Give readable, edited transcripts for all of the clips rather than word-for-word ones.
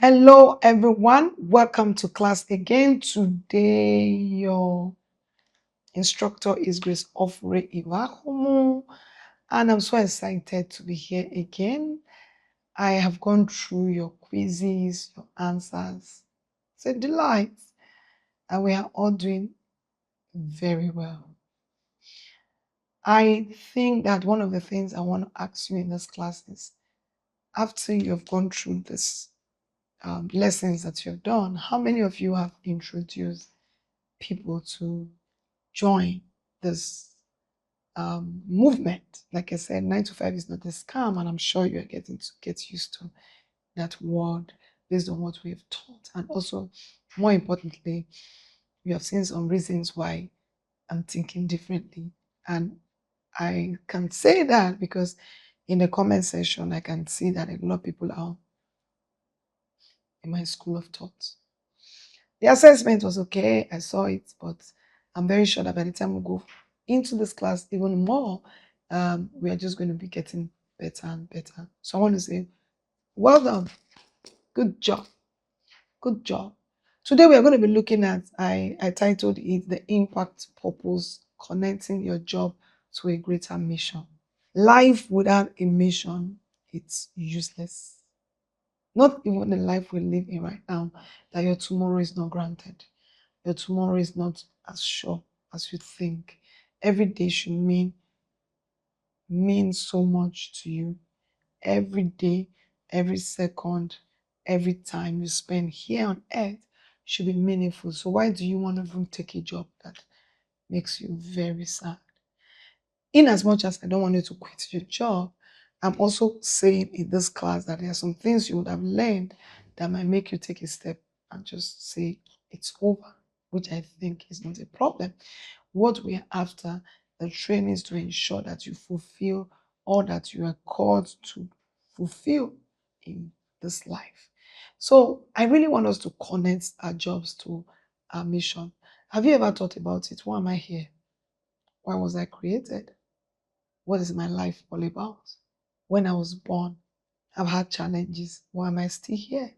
Hello, everyone. Welcome to class again. Today, your instructor is Grace Ofre Iwakumu, and I'm so excited to be here again. I have gone through your quizzes, your answers. It's a delight, and we are all doing very well. I think that one of the things I want to ask you in this class is after you have gone through this lessons that you have done, how many of you have introduced people to join this movement? Like I said, 9 to 5 is not a scam, and I'm sure you're getting to get used to that word based on what we have taught. And also, more importantly, you have seen some reasons why I'm thinking differently. And I can say that because in the comment section, I can see that a lot of people are in my school of thought. The assessment was okay, I saw it, but I'm very sure that by the time we go into this class even more, we are just going to be getting better and better. So I want to say, well done, good job, good job. Today we are going to be looking at, I titled it, The Impact Purpose, Connecting Your Job to a Greater Mission. Life without a mission, it's useless. Not even the life we live in right now, that your tomorrow is not granted. Your tomorrow is not as sure as you think. Every day should mean so much to you. Every day, every second, every time you spend here on earth should be meaningful. So why do you want to even take a job that makes you very sad? In as much as I don't want you to quit your job, I'm also saying in this class that there are some things you would have learned that might make you take a step and just say it's over, which I think is not a problem. What we are after, the training, is to ensure that you fulfill all that you are called to fulfill in this life. So I really want us to connect our jobs to our mission. Have you ever thought about it? Why am I here? Why was I created? What is my life all about? When I was born, I've had challenges. Why am I still here?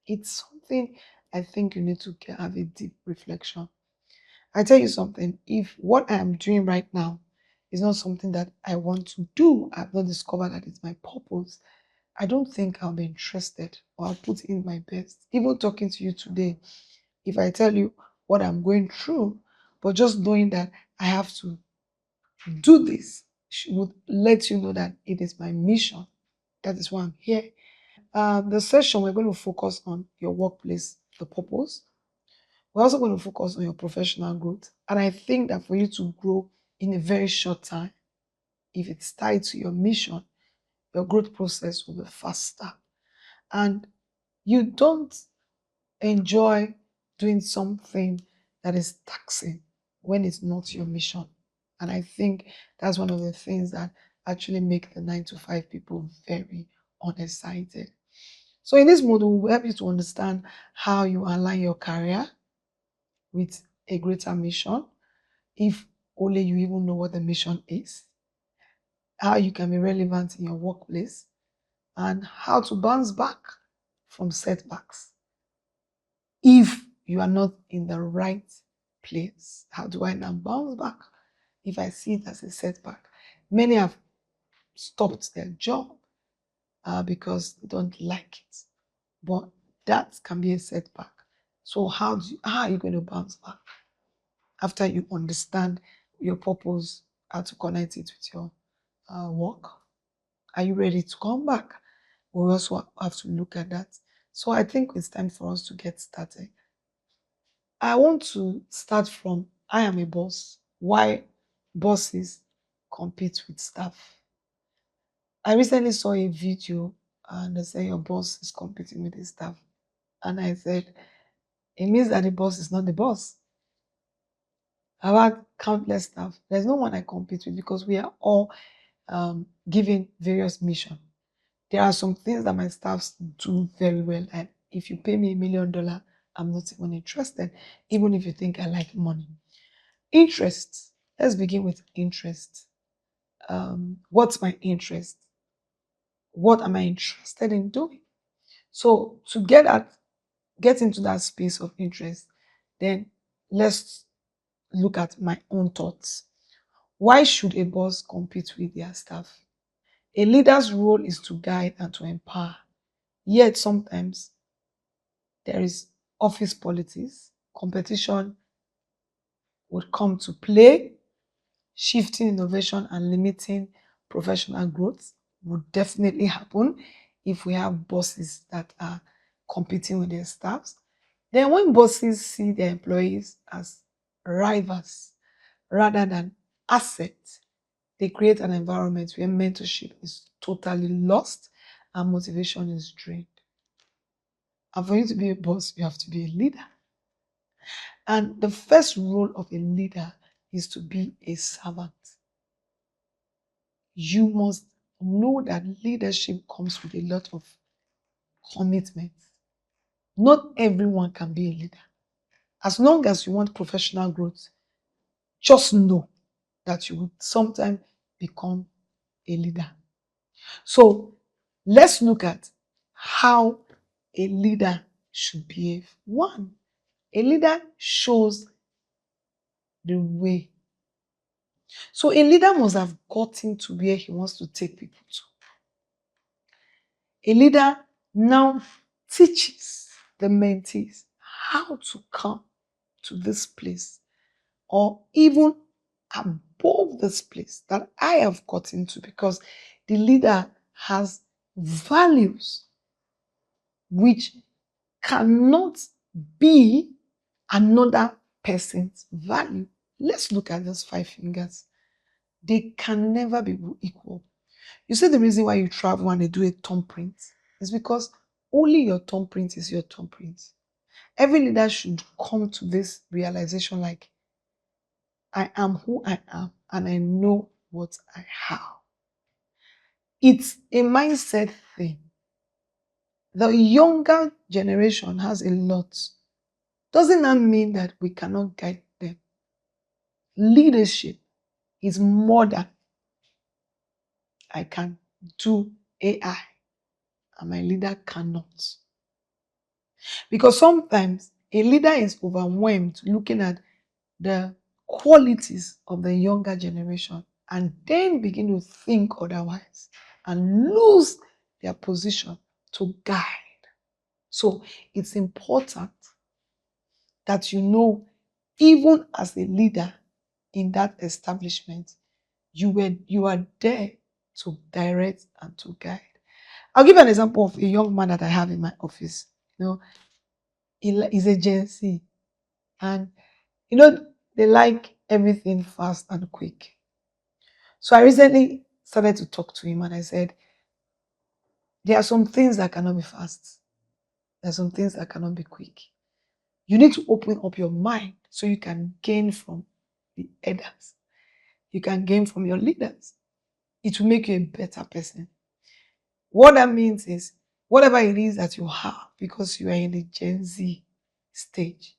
It's something I think you need to have a deep reflection. I tell you something, if what I am doing right now is not something that I want to do, I've not discovered that it's my purpose, I don't think I'll be interested or I'll put in my best. Even talking to you today, if I tell you what I'm going through, but just knowing that I have to do this would let you know that it is my mission. That is why I'm here. The session, we're going to focus on your workplace, the purpose. We're also going to focus on your professional growth. And I think that for you to grow in a very short time, if it's tied to your mission, your growth process will be faster. And you don't enjoy doing something that is taxing when it's not your mission. And I think that's one of the things that actually make the 9 to 5 people very unexcited. So in this model, we will help you to understand how you align your career with a greater mission, if only you even know what the mission is, how you can be relevant in your workplace, and how to bounce back from setbacks if you are not in the right place. How do I now bounce back if I see it as a setback? Many have stopped their job because they don't like it, but that can be a setback. So how are you going to bounce back after you understand your purpose, how to connect it with your work? Are you ready to come back? We also have to look at that. So I think it's time for us to get started. I want to start from I am a boss. Why bosses compete with staff? I recently saw a video and they say your boss is competing with his staff. And I said, it means that the boss is not the boss. I've had countless staff. There's no one I compete with because we are all given various missions. There are some things that my staffs do very well, and if you pay me $1 million, I'm not even interested, even if you think I like money. Interest. Let's begin with interest. What's my interest? What am I interested in doing? So to get into that space of interest, then let's look at my own thoughts. Why should a boss compete with their staff? A leader's role is to guide and to empower. Yet sometimes there is office politics, competition would come to play, shifting innovation and limiting professional growth would definitely happen if we have bosses that are competing with their staffs. Then when bosses see their employees as rivals rather than assets, they create an environment where mentorship is totally lost and motivation is drained. And for you to be a boss, you have to be a leader. And the first role of a leader is to be a servant. You must know that leadership comes with a lot of commitment. Not everyone can be a leader. As long as you want professional growth, just know that you will sometime become a leader. So let's look at how a leader should behave. One, a leader shows the way. So a leader must have gotten to where he wants to take people to. A leader now teaches the mentees how to come to this place or even above this place that I have gotten to, because the leader has values which cannot be another person's value. Let's look at those 5 fingers. They can never be equal. You see, the reason why you travel and they do a thumbprint is because only your thumbprint is your thumbprint. Every leader should come to this realization like, I am who I am and I know what I have. It's a mindset thing. The younger generation has a lot. Doesn't that mean that we cannot guide them? Leadership is more than I can do AI and my leader cannot. Because sometimes a leader is overwhelmed looking at the qualities of the younger generation and then begin to think otherwise and lose their position to guide. So it's important that you know, even as a leader in that establishment, you are there to direct and to guide. I'll give an example of a young man that I have in my office. You know, he's a Gen Z, and you know they like everything fast and quick. So I recently started to talk to him, and I said, there are some things that cannot be fast. There are some things that cannot be quick. You need to open up your mind so you can gain from the elders. You can gain from your leaders. It will make you a better person. What that means is, whatever it is that you have, because you are in the Gen Z stage,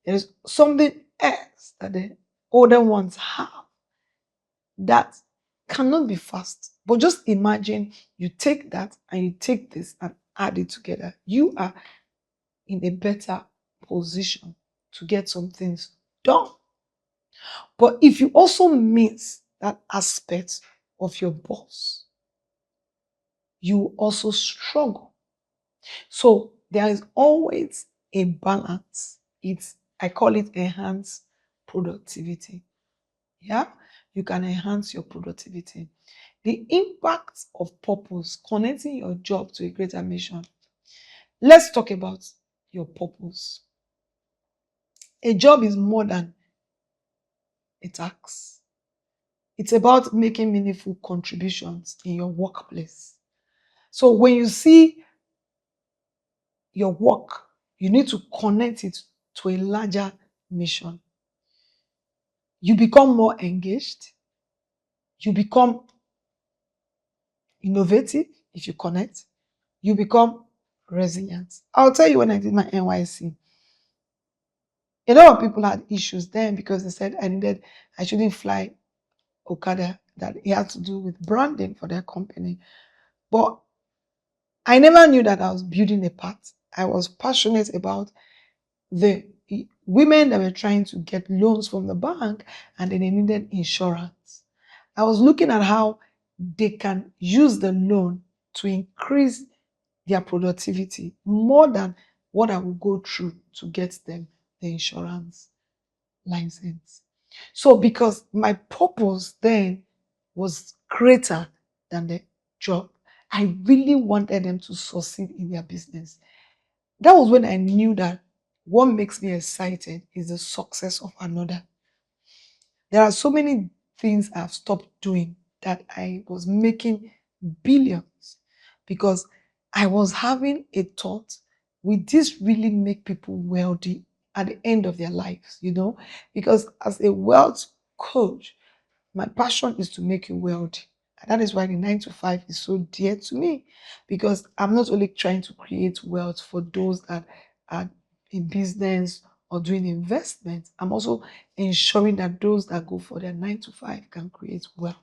there is something else that the older ones have that cannot be fast. But just imagine you take that and you take this and add it together. You are in a better position to get some things done. But if you also miss that aspect of your boss, you also struggle. So there is always a balance. I call it enhanced productivity. Yeah, you can enhance your productivity. The impact of purpose, connecting your job to a greater mission. Let's talk about your purpose. A job is more than a task. It's about making meaningful contributions in your workplace. So when you see your work, you need to connect it to a larger mission. You become more engaged. You become innovative if you connect. You become resilient. I'll tell you, when I did my NYC, a lot of people had issues then because they said I shouldn't fly Okada, that it had to do with branding for their company. But I never knew that I was building a path. I was passionate about the women that were trying to get loans from the bank and then they needed insurance. I was looking at how they can use the loan to increase their productivity more than what I would go through to get them the insurance license. So, because my purpose then was greater than the job, I really wanted them to succeed in their business. That was when I knew that what makes me excited is the success of another. There are so many things I've stopped doing that I was making billions because I was having a thought, will this really make people wealthy at the end of their lives? Because as a wealth coach, my passion is to make you wealthy. And that is why the 9 to 5 is so dear to me, because I'm not only trying to create wealth for those that are in business or doing investments, I'm also ensuring that those that go for their 9 to 5 can create wealth.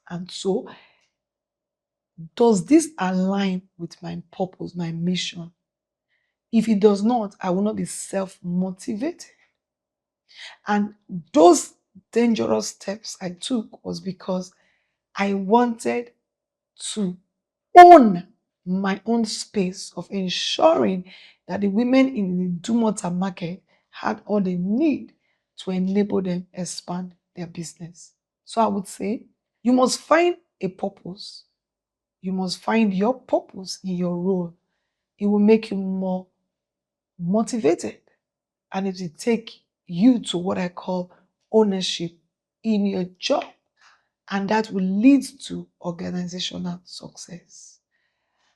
And so, does this align with my purpose, my mission? If it does not, I will not be self motivated. And those dangerous steps I took was because I wanted to own my own space of ensuring that the women in the Dumota market had all they need to enable them expand their business. So I would say you must find a purpose. You must find your purpose in your role. It will make you more motivated and it will take you to what I call ownership in your job. And that will lead to organizational success.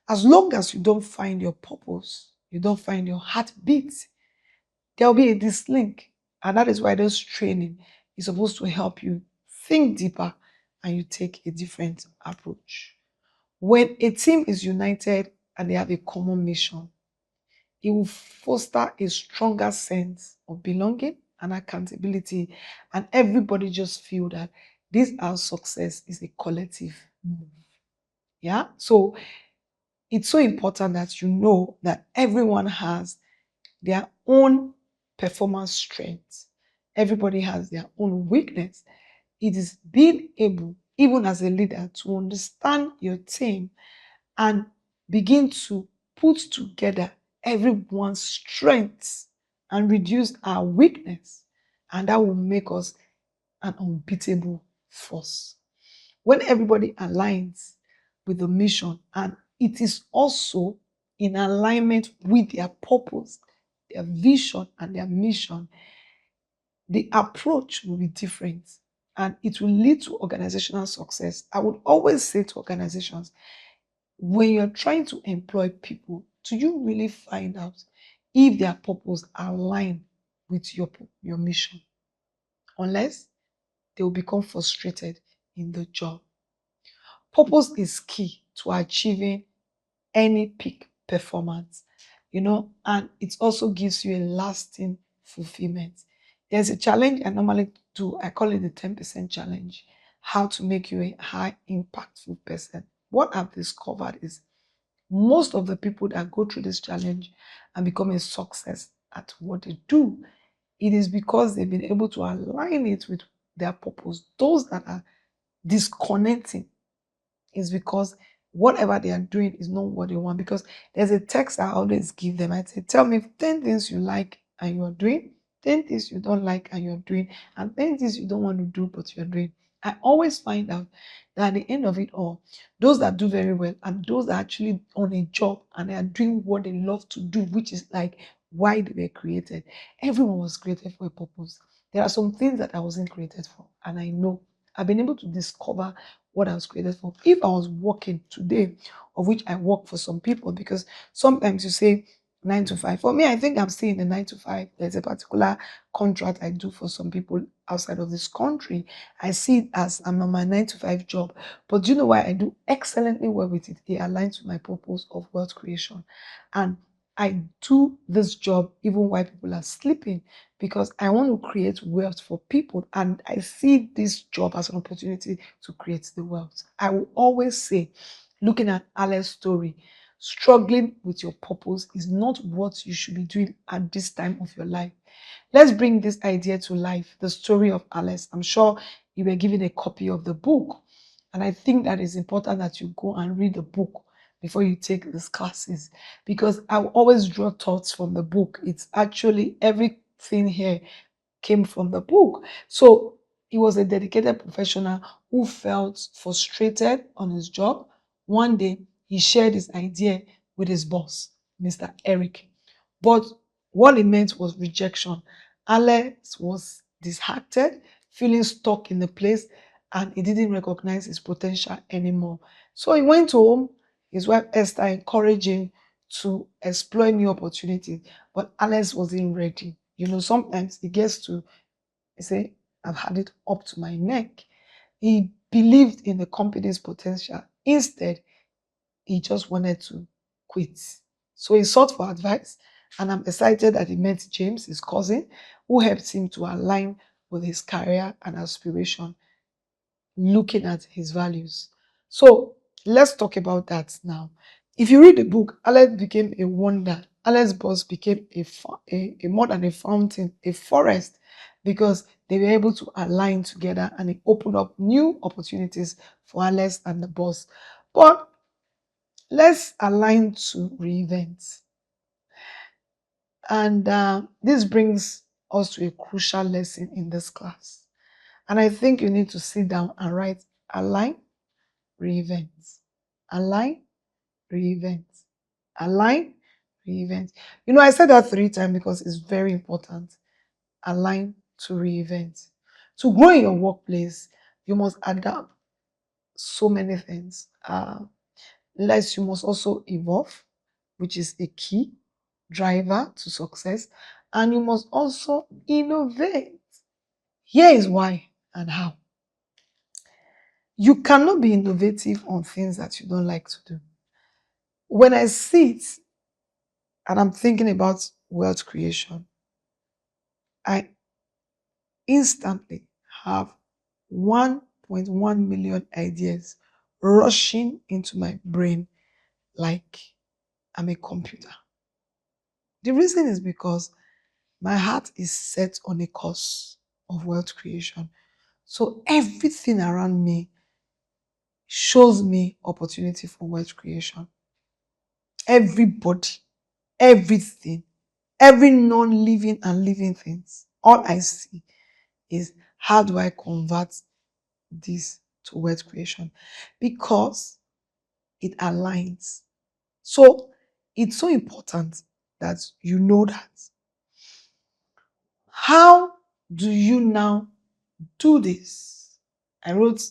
As long as you don't find your purpose, you don't find your heartbeat, there'll be a dislink. And that is why this training is supposed to help you think deeper and you take a different approach. When a team is united and they have a common mission, it will foster a stronger sense of belonging and accountability. And everybody just feel that this our success is a collective move. Yeah. So it's so important that you know that everyone has their own performance strengths. Everybody has their own weakness. It is being able, even as a leader, to understand your team and begin to put together everyone's strengths and reduce our weakness. And that will make us an unbeatable force. When everybody aligns with the mission and it is also in alignment with their purpose, their vision, and their mission, the approach will be different and it will lead to organizational success. I would always say to organizations, when you're trying to employ people, do you really find out if their purpose align with your mission? Unless they will become frustrated in the job. Purpose is key to achieving any peak performance, and it also gives you a lasting fulfillment. There's a challenge I normally do, I call it the 10% challenge, how to make you a high impactful person. What I've discovered is most of the people that go through this challenge and become a success at what they do, it is because they've been able to align it with their purpose. Those that are disconnecting is because whatever they are doing is not what they want. Because there's a text I always give them. I say, tell me 10 things you like and you're doing, 10 things you don't like and you're doing, and 10 things you don't want to do but you're doing. I always find out that at the end of it all, those that do very well and those that are actually on a job and they are doing what they love to do, which is like why they were created. Everyone was created for a purpose. There are some things that I wasn't created for, and I know I've been able to discover what I was created for. If I was working today, of which I work for some people, because sometimes you say 9 to 5. For me, I think I'm still in the 9 to 5. There's a particular contract I do for some people outside of this country. I see it as I'm on my 9 to 5 job. But do you know why I do excellently well with it? It aligns with my purpose of wealth creation. And I do this job even while people are sleeping because I want to create wealth for people. And I see this job as an opportunity to create the wealth. I will always say, looking at Alice's story, struggling with your purpose is not what you should be doing at this time of your life. Let's bring this idea to life, the story of Alice. I'm sure you were given a copy of the book, and I think that it's important that you go and read the book before you take these classes, because I always draw thoughts from the book. It's actually everything here came from the book. So he was a dedicated professional who felt frustrated on his job. One day, he shared his idea with his boss, Mr. Eric. But what it meant was rejection. Alex was disheartened, feeling stuck in the place, and he didn't recognize his potential anymore. So he went home. His wife Esther encouraged him to explore new opportunities, but Alex wasn't ready. Sometimes he gets to say, I've had it up to my neck. He believed in the company's potential. Instead, he just wanted to quit. So he sought for advice, and I'm excited that he met James, his cousin, who helped him to align with his career and aspiration, looking at his values. So let's talk about that now. If you read the book, Alex became a wonder. Alex's boss became a more than a fountain, a forest, because they were able to align together, and it opened up new opportunities for Alex and the boss. But let's align to reinvent. And this brings us to a crucial lesson in this class. And I think you need to sit down and write align, reinvent. Align, reinvent. Align, reinvent. I said that 3 times because it's very important. Align to reinvent. To grow in your workplace, you must adapt so many things. Less, you must also evolve, which is a key driver to success. And you must also innovate. Here is why and how. You cannot be innovative on things that you don't like to do. When I sit and I'm thinking about wealth creation, I instantly have 1.1 million ideas rushing into my brain like I'm a computer. The reason is because my heart is set on a course of wealth creation. So everything around me shows me opportunity for wealth creation. Everybody, everything, every non-living and living things, all I see is how do I convert this to wealth creation, because it aligns. So it's so important that you know that. How do you now do this? I wrote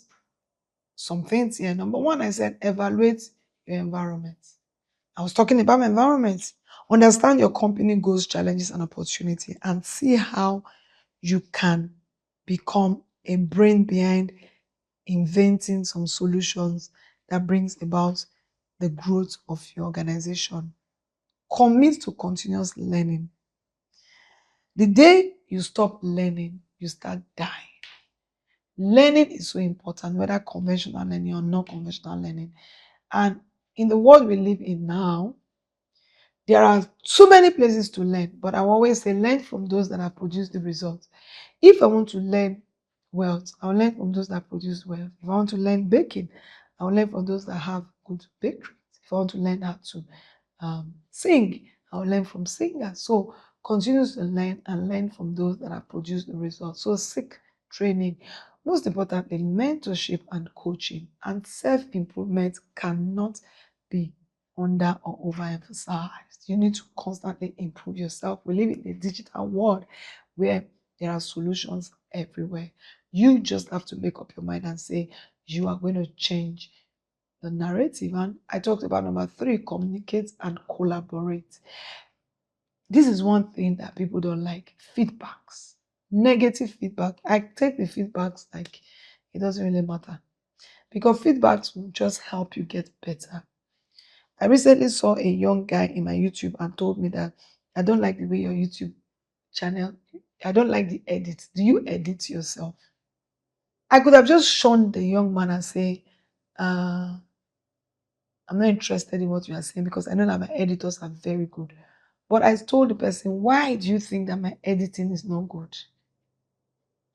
some things here. Number one, I said evaluate your environment. I was talking about environment. Understand your company goals, challenges, and opportunity, and see how you can become a brain behind inventing some solutions that brings about the growth of your organization. Commit to continuous learning. The day you stop learning, you start dying. Learning is so important, whether conventional learning or non-conventional learning. And in the world we live in now, there are too many places to learn, but I always say learn from those that have produced the results. If I want to learn wealth, I'll learn from those that produce wealth. If I want to learn baking, I'll learn from those that have good bakeries. If I want to learn how to sing, I'll learn from singers. So continue to learn and learn from those that have produced the results. So seek training. Most importantly, mentorship and coaching and self-improvement cannot be under or overemphasized. You need to constantly improve yourself. We live in a digital world where there are solutions everywhere. You just have to make up your mind and say you are going to change the narrative. And I talked about number 3, communicate and collaborate. This is one thing that people don't like: feedbacks, negative feedback. I take the feedbacks like it doesn't really matter, because feedbacks will just help you get better. I recently saw a young guy in my YouTube and told me that I don't like the way your YouTube channel, I don't like the edit. Do you edit yourself? I could have just shown the young man and say, uh, I'm not interested in what you are saying because I know that my editors are very good. But I told the person, why do you think that my editing is not good?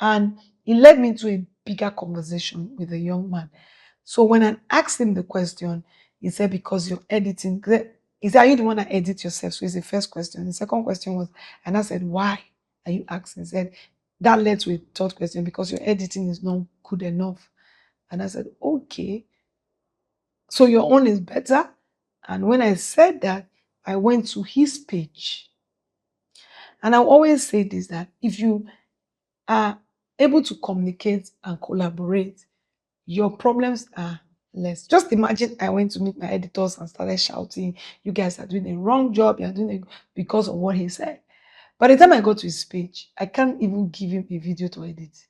And it led me to a bigger conversation with a young man. So when I asked him the question, he said, because you're editing. He said, are you the one that edit yourself? So it's the first question. The second question was, and I said, why are you asking? He said, that led to a third question, because your editing is not good enough. And I said, okay, so your own is better. And when I said that, I went to his page. And I always say this, that if you are able to communicate and collaborate, your problems are less. Just imagine I went to meet my editors and started shouting, you guys are doing a wrong job, you're doing it because of what he said. By the time I got to his page, I can't even give him a video to edit.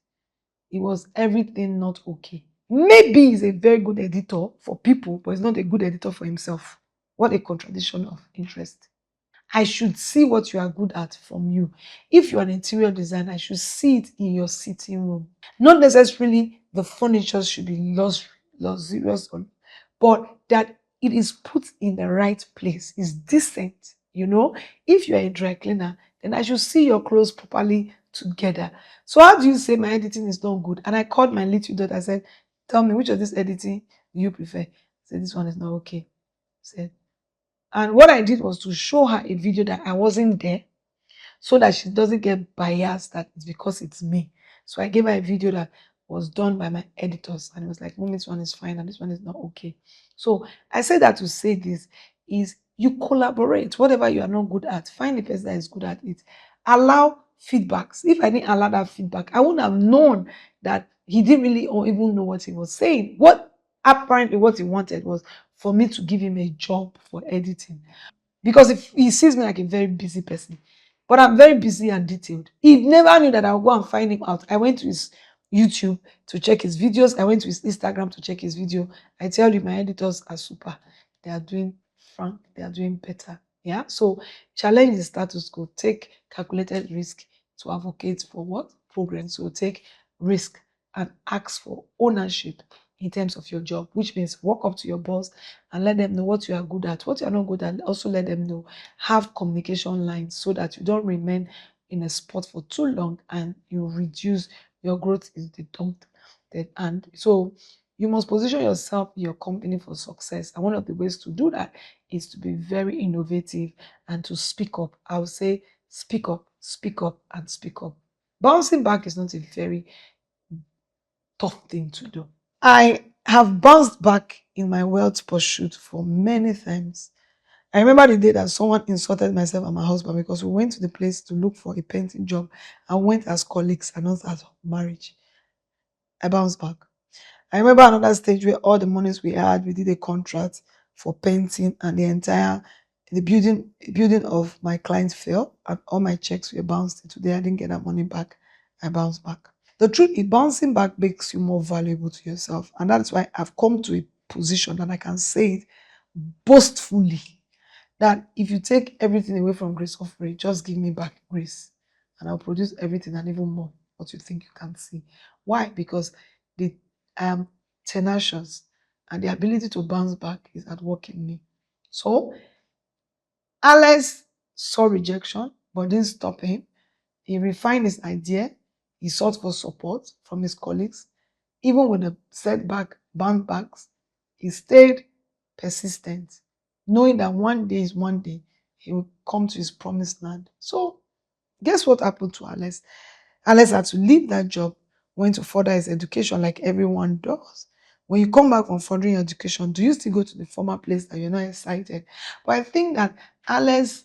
It was everything not okay. Maybe he's a very good editor for people, but he's not a good editor for himself. What a contradiction of interest. I should see what you are good at from you. If you're an interior designer, I should see it in your sitting room. Not necessarily the furniture should be luxurious, but that it is put in the right place, is decent. If you're a dry cleaner, then I should see your clothes properly together. So how do you say my editing is not good? And I called my little daughter. I said, tell me, which of this editing do you prefer? I said, this one is not okay. I said, and what I did was to show her a video that I wasn't there, so that she doesn't get biased that it's because it's me. So I gave her a video that was done by my editors, and it was like, this one is fine and this one is not okay. So I say that to say this is, you collaborate. Whatever you are not good at, find the person that is good at it. Allow feedbacks. If I didn't allow that feedback, I wouldn't have known that he didn't really or even know what he was saying. Apparently what he wanted was for me to give him a job for editing. Because if he sees me like a very busy person, but I'm very busy and detailed. He never knew that I'll go and find him out. I went to his YouTube to check his videos. I went to his Instagram to check his video. I tell you, my editors are super. They are doing frank. They are doing better. Yeah. So challenge the status quo. Take calculated risk to advocate for what? Progress. So take risk and ask for ownership in terms of your job, which means walk up to your boss and let them know what you are good at, what you are not good at. Also let them know. Have communication lines so that you don't remain in a spot for too long and you reduce your growth in the dump. And so you must position yourself, your company, for success. And one of the ways to do that is to be very innovative and to speak up. I would say speak up, and speak up. Bouncing back is not a very tough thing to do. I have bounced back in my wealth pursuit for many times. I remember the day that someone insulted myself and my husband because we went to the place to look for a painting job and went as colleagues and not as marriage. I bounced back. I remember another stage where all the monies we had, we did a contract for painting, and the building of my client fell and all my checks were bounced. Today I didn't get that money back. I bounced back. The truth is, bouncing back makes you more valuable to yourself. And that's why I've come to a position that I can say it boastfully, that if you take everything away from grace offering, just give me back grace. And I'll produce everything and even more what you think you can see. Why? Because the I am tenacious and the ability to bounce back is at work in me. So Alex saw rejection, but didn't stop him. He refined his idea. He sought for support from his colleagues. Even with the setback, backs, he stayed persistent, knowing that one day is one day he will come to his promised land. So, guess what happened to Alex? Alex had to leave that job, went to further his education like everyone does. When you come back from furthering your education, do you still go to the former place that you're not excited? But I think that Alex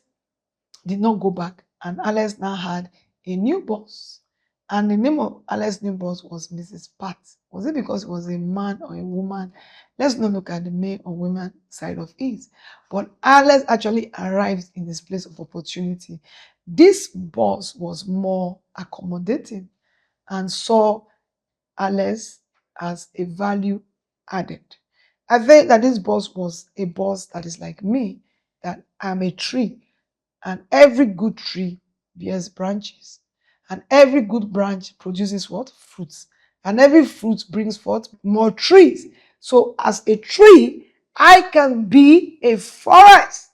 did not go back, and Alex now had a new boss. And the name of Alex's new boss was Mrs. Pat. Was it because it was a man or a woman? Let's not look at the male or woman side of it. But Alex actually arrived in this place of opportunity. This boss was more accommodating and saw Alex as a value added. I think that this boss was a boss that is like me, that I'm a tree, and every good tree bears branches, and every good branch produces what? Fruits. And every fruit brings forth more trees. So as a tree, I can be a forest.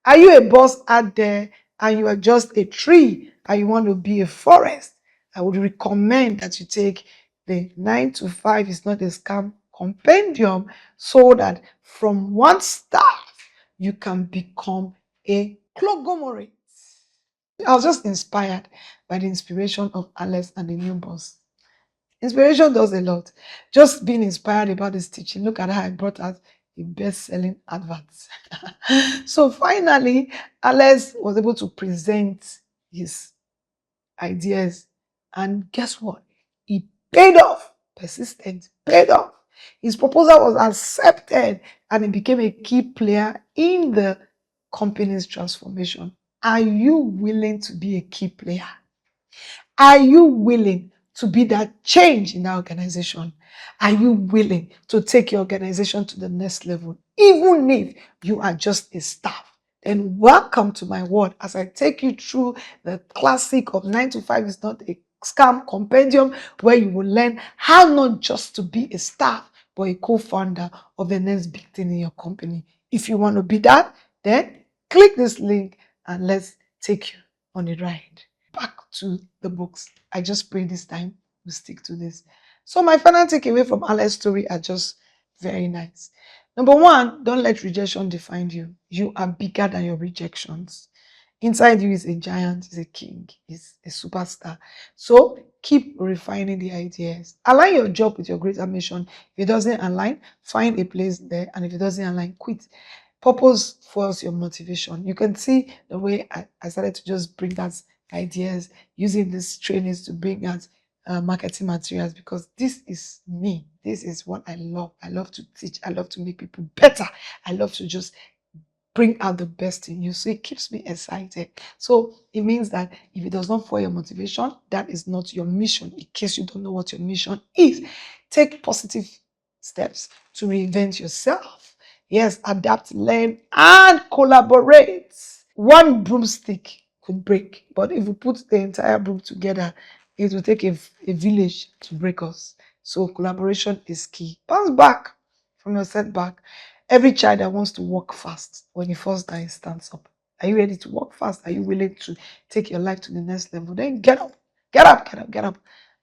Are you a boss out there and you are just a tree and you want to be a forest? I would recommend that you take the 9 to 5 is not a scam compendium so that from one staff you can become a conglomerate. I was just inspired by the inspiration of Alex and the new boss. Inspiration does a lot. Just being inspired about this teaching. Look at how I brought out a best-selling advert. So finally, Alex was able to present his ideas, and guess what? He paid off. Persistent, paid off. His proposal was accepted, and he became a key player in the company's transformation. Are you willing to be a key player? Are you willing to be that change in that organization? Are you willing to take your organization to the next level, even if you are just a staff? Then welcome to my world as I take you through the classic of 9 to 5 is not a scam compendium, where you will learn how not just to be a staff, but a co-founder of the next big thing in your company. If you want to be that, then click this link and let's take you on a ride. Back to the books. I just pray this time we stick to this. So my final takeaway from Alex's story are just very nice. Number one, don't let rejection define you. You are bigger than your rejections. Inside you is a giant, is a king, is a superstar. So keep refining the ideas. Align your job with your greater mission. If it doesn't align, find a place there. And if it doesn't align, quit. Purpose fuels your motivation. You can see the way I started to just bring that ideas, using these trainings to bring out marketing materials, because this is me. This is what I love. I love to teach. I love to make people better. I love to just bring out the best in you. So it keeps me excited. So it means that if it does not fuel your motivation, that is not your mission. In case you don't know what your mission is, take positive steps to reinvent yourself. Yes, adapt, learn, and collaborate. One broomstick could break, but if we put the entire broom together, it will take a village to break us. So collaboration is key. Bounce back from your setback. Every child that wants to walk fast, when he falls down, he stands up. Are you ready to walk fast? Are you willing to take your life to the next level? Then get up, get up, get up, get up,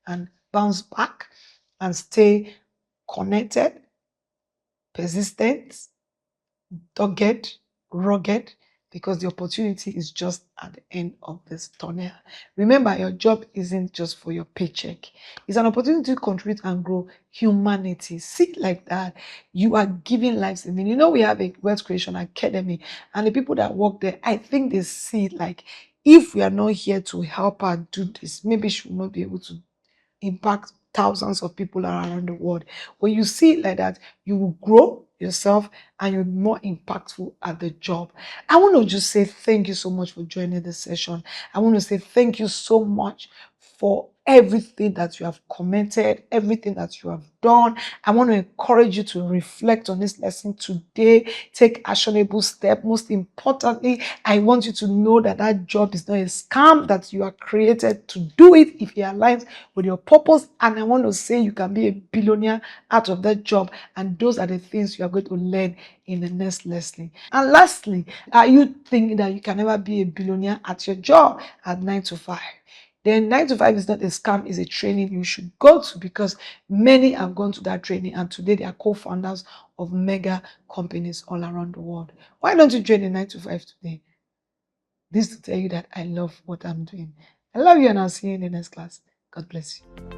and bounce back and stay connected, persistent, dogged, rugged, because the opportunity is just at the end of this tunnel. Remember, your job isn't just for your paycheck. It's an opportunity to contribute and grow humanity. See it like that. You are giving lives a meaning. You know, we have a Wealth Creation Academy, and the people that work there, I think they see it like, if we are not here to help her do this, maybe she will not be able to impact thousands of people around the world. When you see it like that, you will grow yourself and you're more impactful at the job. I want to just say thank you so much for joining the session. I want to say thank you so much for everything that you have commented, everything that you have done. I want to encourage you to reflect on this lesson today. Take actionable steps. Most importantly, I want you to know that that job is not a scam, that you are created to do it if it aligns with your purpose. And I want to say you can be a billionaire out of that job. And those are the things you are going to learn in the next lesson. And lastly, are you thinking that you can never be a billionaire at your job at 9 to 5? Then 9 to 5 is not a scam, it's a training you should go to, because many have gone to that training and today they are co-founders of mega companies all around the world. Why don't you join the 9 to 5 today? This to tell you that I love what I'm doing. I love you, and I'll see you in the next class. God bless you.